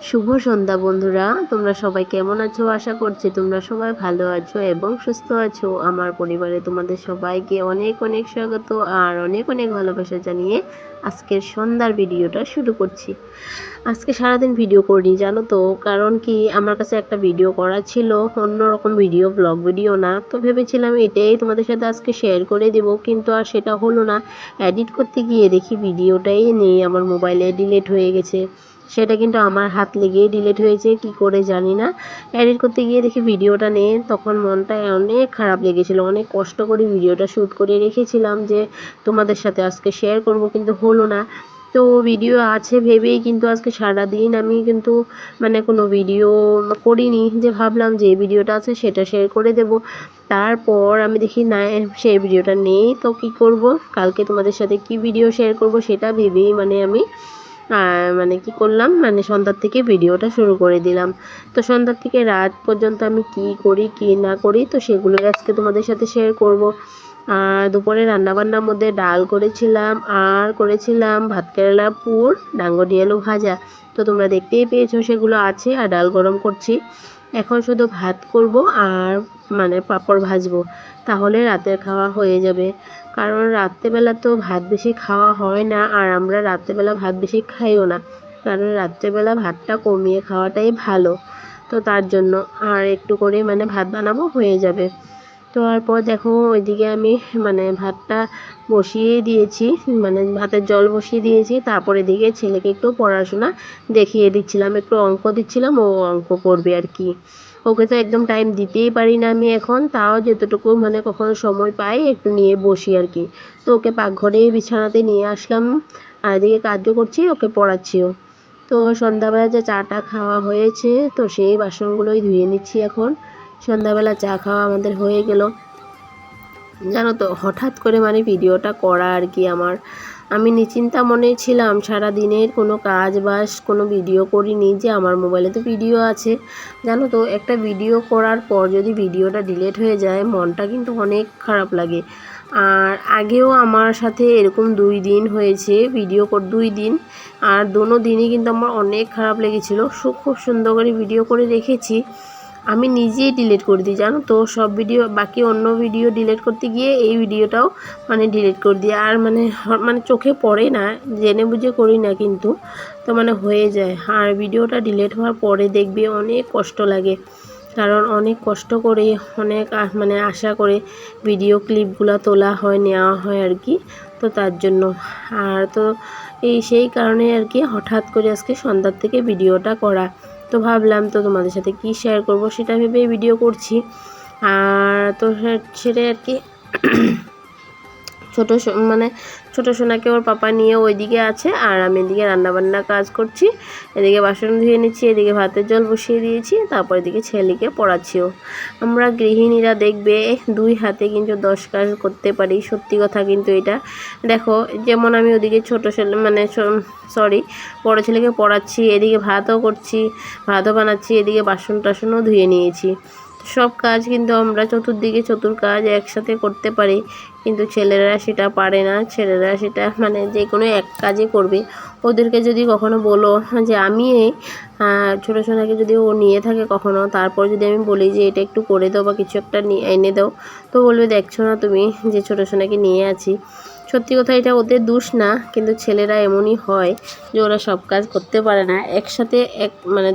শুভ সন্ধ্যা বন্ধুরা, তোমরা সবাই কেমন আছো? আশা করছি তোমরা সবাই ভালো আছো এবং সুস্থ আছো। আমার পরিবারে তোমাদের সবাইকে অনেক অনেক স্বাগত আর অনেক অনেক ভালোবাসা জানিয়ে আজকের সন্ধ্যার ভিডিওটা শুরু করছি। আজকে সারাদিন ভিডিও করিনি জানো তো, কারণ কি আমার কাছে একটা ভিডিও করা ছিল, অন্যরকম ভিডিও, ব্লগ ভিডিও না। তো ভেবেছিলাম এটাই তোমাদের সাথে আজকে শেয়ার করে দেব, কিন্তু আর সেটা হলো না। এডিট করতে গিয়ে দেখি ভিডিওটাই নেই, আমার মোবাইলে ডিলিট হয়ে গেছে। সেটা কিন্তু আমার হাত লেগেই ডিলিট হয়েছে, কি করে জানি না। এডিট করতে গিয়ে দেখি ভিডিওটা নেই, তখন মনটা অনেক খারাপ লেগেছিল। অনেক কষ্ট করে ভিডিওটা শ্যুট করে রেখেছিলাম যে তোমাদের সাথে আজকে শেয়ার করব, কিন্তু হলো না। তো ভিডিও আছে ভেবেই কিন্তু আজকে সারাদিন আমি কিন্তু কোনো ভিডিও করিনি, যে ভাবলাম যে ভিডিওটা আছে সেটা শেয়ার করে দেব। তারপর আমি দেখি না, সেই ভিডিওটা নেই। তো কি করব, কালকে তোমাদের সাথে কি ভিডিও শেয়ার করব সেটা ভেবেই আমি কি করলাম, সন্ধ্যার থেকে ভিডিওটা শুরু করে দিলাম। তো সন্ধ্যার থেকে রাত পর্যন্ত আমি কি করি কি না করি, তো সেগুলো আজকে তোমাদের সাথে শেয়ার করব। আর দুপুরে রান্নাবান্নার মধ্যে ডাল করেছিলাম, আর করেছিলাম ভাত কেরেলা পুর, ডাঙ্গরি আলু ভাজা। তো তোমরা দেখতেই পেয়েছো সেগুলো আছে, আর ডাল গরম করছি। এখন শুধু ভাত করব আর পাঁপড় ভাজবো, তাহলে রাতের খাওয়া হয়ে যাবে। কারণ রাত্রেবেলা তো ভাত বেশি খাওয়া হয় না, আর আমরা রাত্রেবেলা ভাত বেশি খাইও না, কারণ রাত্রেবেলা ভাতটা কমিয়ে খাওয়াটাই ভালো। তো তার জন্য আর একটু করে ভাত বানাবো, হয়ে যাবে। তো তারপর দেখো ওইদিকে আমি ভাতটা বসিয়ে দিয়েছি, ভাতের জল বসিয়ে দিয়েছি। তারপর এদিকে ছেলেকে একটু পড়াশোনা দেখিয়ে দিচ্ছিলাম, একটু অঙ্ক দিচ্ছিলাম, ও অঙ্ক করবে আর কি। ওকে তো একদম টাইম দিতেই পারি না আমি এখন, তাও যতটুকু কখনো সময় পাই একটু নিয়ে বসি আর কি। তো ওকে পাকঘরে বিছানাতে নিয়ে আসলাম, আর এদিকে কাজও করছি, ওকে পড়াচ্ছিও। তো সন্ধ্যাবেলা যে চাটা খাওয়া হয়েছে, তো সেই বাসনগুলোই ধুয়ে নিচ্ছি এখন। সন্ধ্যাবেলা চা খাওয়া আমাদের হয়ে গেল। জানো তো, হঠাৎ করে ভিডিওটা করা আর কি আমার। আমি নিশ্চিন্তা মনে ছিলাম, সারা দিনের কোনো কাজ বাস কোনো ভিডিও করিনি, যে আমার মোবাইলে তো ভিডিও আছে। জানো তো, একটা ভিডিও করার পর যদি ভিডিওটা ডিলিট হয়ে যায়, মনটা কিন্তু অনেক খারাপ লাগে। আর আগেও আমার সাথে এরকম 2 দিন হয়েছে, ভিডিও 2 দিন, আর দোনো দিনই কিন্তু আমার অনেক খারাপ লেগেছিল। খুব সুন্দর করে ভিডিও করে রেখেছি, আমি নিজেই ডিলিট করে দিই জানো তো সব ভিডিও। বাকি অন্য ভিডিও ডিলিট করতে গিয়ে এই ভিডিওটাও ডিলিট করে দিই। আর চোখে পড়ে না, জেনে বুঝে করি না, কিন্তু তো হয়ে যায়। আর ভিডিওটা ডিলিট হওয়ার পরে দেখবে অনেক কষ্ট লাগে, কারণ অনেক কষ্ট করে, অনেক আশা করে ভিডিও ক্লিপগুলো তোলা হয়, নেওয়া হয় আর কি। তো তার জন্য আর তো সেই কারণে আর কি হঠাৎ করে আজকে সন্ধ্যার থেকে ভিডিওটা করা। তো ভাবলাম তো তোমাদের সাথে কি শেয়ার করব সেটা ভেবে ভিডিও করছি। আর তো সেটাই আর কি। ছোটো সোনাকে ওর পাপা নিয়ে ওইদিকে আছে, আর আমি এদিকে রান্নাবান্না কাজ করছি। এদিকে বাসন ধুয়ে নিচ্ছি, এদিকে ভাতের জল বসিয়ে দিয়েছি, তারপর এদিকে ছেলেকে পড়াচ্ছিও। আমরা গৃহিণীরা দেখবে 2 হাতে কিন্তু 10 কাজ করতে পারি, সত্যি কথা কিন্তু এটা। দেখো, যেমন আমি ওদিকে ছোটো ছেলে বড়ো ছেলেকে পড়াচ্ছি, এদিকে ভাতও করছি, ভাতও বানাচ্ছি, এদিকে বাসন টাসনও ধুয়ে নিয়েছি। সব কাজ কিন্তু আমরা চতুর্দিকে কাজ একসাথে করতে পারি, কিন্তু ছেলেরা সেটা পারে না। ছেলেরা সেটা যে কোনো এক কাজই করবে। ওদেরকে যদি কখনো বলো যে আমি ছোটো সোনাকে যদি ও নিয়ে থাকে কখনো, তারপর যদি আমি বলি যে এটা একটু করে দাও বা কিছু একটা এনে দাও, তো বলবে দেখছো না তুমি যে ছোটো সোনাকে নিয়ে আছি। সত্যি কথা, এটা ওদের দোষ না, কিন্তু ছেলেরা এমনই হয় যে ওরা সব কাজ করতে পারে না একসাথে,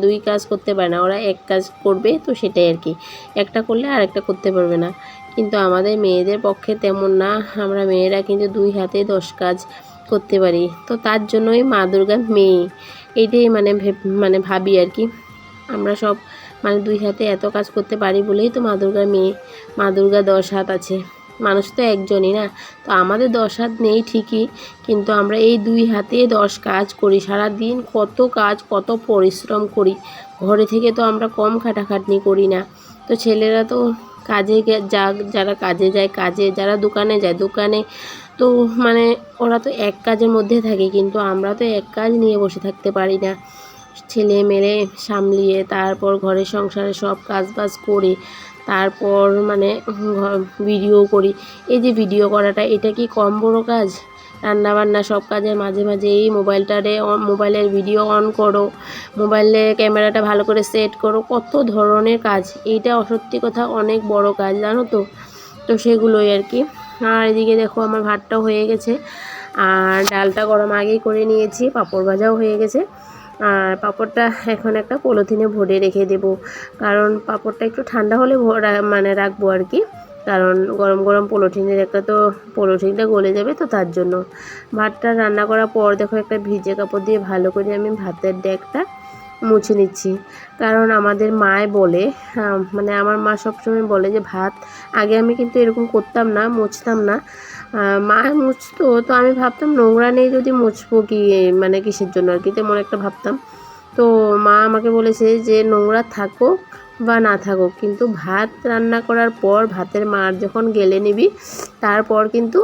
2 কাজ করতে পারে না। ওরা এক কাজ করবে, তো সেটাই আর কি, একটা করলে আর একটা করতে পারবে না। কিন্তু আমাদের মেয়েদের পক্ষে তেমন না, আমরা মেয়েরা কিন্তু 2 হাতে 10 কাজ করতে পারি। তো তার জন্যই মা দুর্গার মেয়ে, এইটাই ভাবি আর কি। আমরা সব 2 হাতে এত কাজ করতে পারি বলেই তো মা দুর্গার মেয়ে। মা দুর্গা 10 হাত আছে, মানুষ তো একজনই না। তো আমাদের 10 হাত নেই ঠিকই, কিন্তু আমরা এই 2 হাতে 10 কাজ করি। সারা দিন কত কাজ, কত পরিশ্রম করি। ঘরে থেকে তো আমরা কম খাটাখাটনি করি না। তো ছেলেরা তো কাজে যারা কাজে যায় কাজে, যারা দোকানে যায় দোকানে, তো ওরা তো এক কাজের মধ্যে থাকে, কিন্তু আমরা তো এক কাজ নিয়ে বসে থাকতে পারি না। ছেলে মেয়ে সামলিয়ে তারপর ঘরের সংসারে সব কাজ বাজ করে তারপর ভিডিও করি। এই যে ভিডিও করাটা, এটা কি কম বড় কাজ? রান্নাবান্না সব কাজের মাঝে মাঝে এই মোবাইলের ভিডিও অন করো, মোবাইলে ক্যামেরাটা ভালো করে সেট করো, কত ধরনের কাজ। এইটা সত্যি কথা অনেক বড় কাজ, জানো তো। তো সেগুলোই আর কি। আর এদিকে দেখো আমার ভাতটাও হয়ে গেছে, আর ডালটা গরম আগেই করে নিয়েছি, পাঁপড় ভাজাও হয়ে গেছে। আর পাঁপড়টা এখন একটা পলিথিনে ভরে রেখে দেব, কারণ পাঁপড়টা একটু ঠান্ডা হলে মানে রাখবো আর কি, কারণ গরম গরম পলিথিনের একটা তো পলিথিনটা গলে যাবে, তো তার জন্য। ভাতটা রান্না করার পর দেখো একটা ভিজে কাপড় দিয়ে ভালো করে আমি ভাতের ডেকটা মুছে নিচ্ছি, কারণ আমাদের মায় বলে, মানে আমার মা সবসময় বলে যে ভাত, আগে আমি কিন্তু এরকম করতাম না, মুছতাম না, মা মুছতো, তো আমি ভাবতাম নোংরা নেই যদি মুছবো কি, মানে কিসের জন্য আর কি, তেমন একটা ভাবতাম। তো মা আমাকে বলেছে যে নোংরা থাকুক বা না থাকুক, কিন্তু ভাত রান্না করার পর ভাতের মার যখন গেলে নিবি, তারপর কিন্তু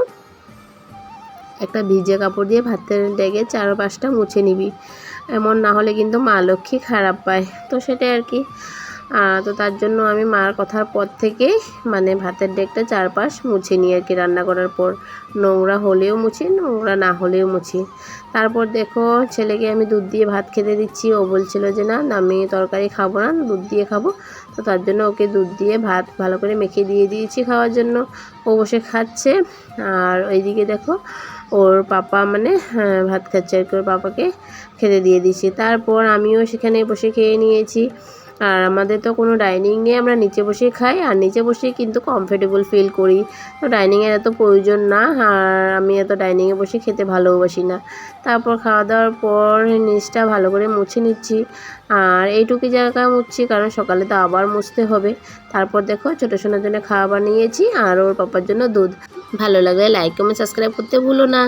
একটা ভিজে কাপড় দিয়ে ভাতের ডেকে 4-5টা মুছে নিবি, এমন না হলে কিন্তু মা লক্ষ্মী খারাপ পায়। তো সেটাই আর কি। তো তার জন্য আমি মার কথার পর থেকে মানে ভাতের ডেকটা 4 পাশ মুছে নিই আর কি, রান্না করার পর নোংরা হলেও মুছি, নোংরা না হলেও মুছি। তারপর দেখো ছেলেকে আমি দুধ দিয়ে ভাত খেতে দিচ্ছি, ও বলছিল যে না আমি তরকারি খাবো না, দুধ দিয়ে খাবো। তো তার জন্য ওকে দুধ দিয়ে ভাত ভালো করে মেখে দিয়ে দিয়েছি খাওয়ার জন্য, ও বসে খাচ্ছে। আর ওইদিকে দেখো ওর পাপা মানে ভাত খাচ্ছে আর কি, ওর পাপাকে খেতে দিয়ে দিয়েছি। তারপর আমিও সেখানে বসে খেয়ে নিয়েছি। আর আমাদের তো কোনো ডাইনিং নেই, আমরা নিচে বসে খাই, আর নিচে বসেই কিন্তু কমফোর্টেবল ফিল করি, তো ডাইনিংয়ের এত প্রয়োজন না, আর আমি এত ডাইনিংয়ে বসে খেতে ভালোবাসি না। তারপর খাওয়া দাওয়ার পর নিচটা ভালো করে মুছে নিচ্ছি, আর এইটুকু জায়গা মুছছি কারণ সকালে তো আবার মুছতে হবে। তারপর দেখো ছোটো সোনার জন্য খাওয়া বানিয়েছি, আর ওর পাপার জন্য দুধ। ভালো লাগলে লাইক কমেন্ট সাবস্ক্রাইব করতে ভুলো না।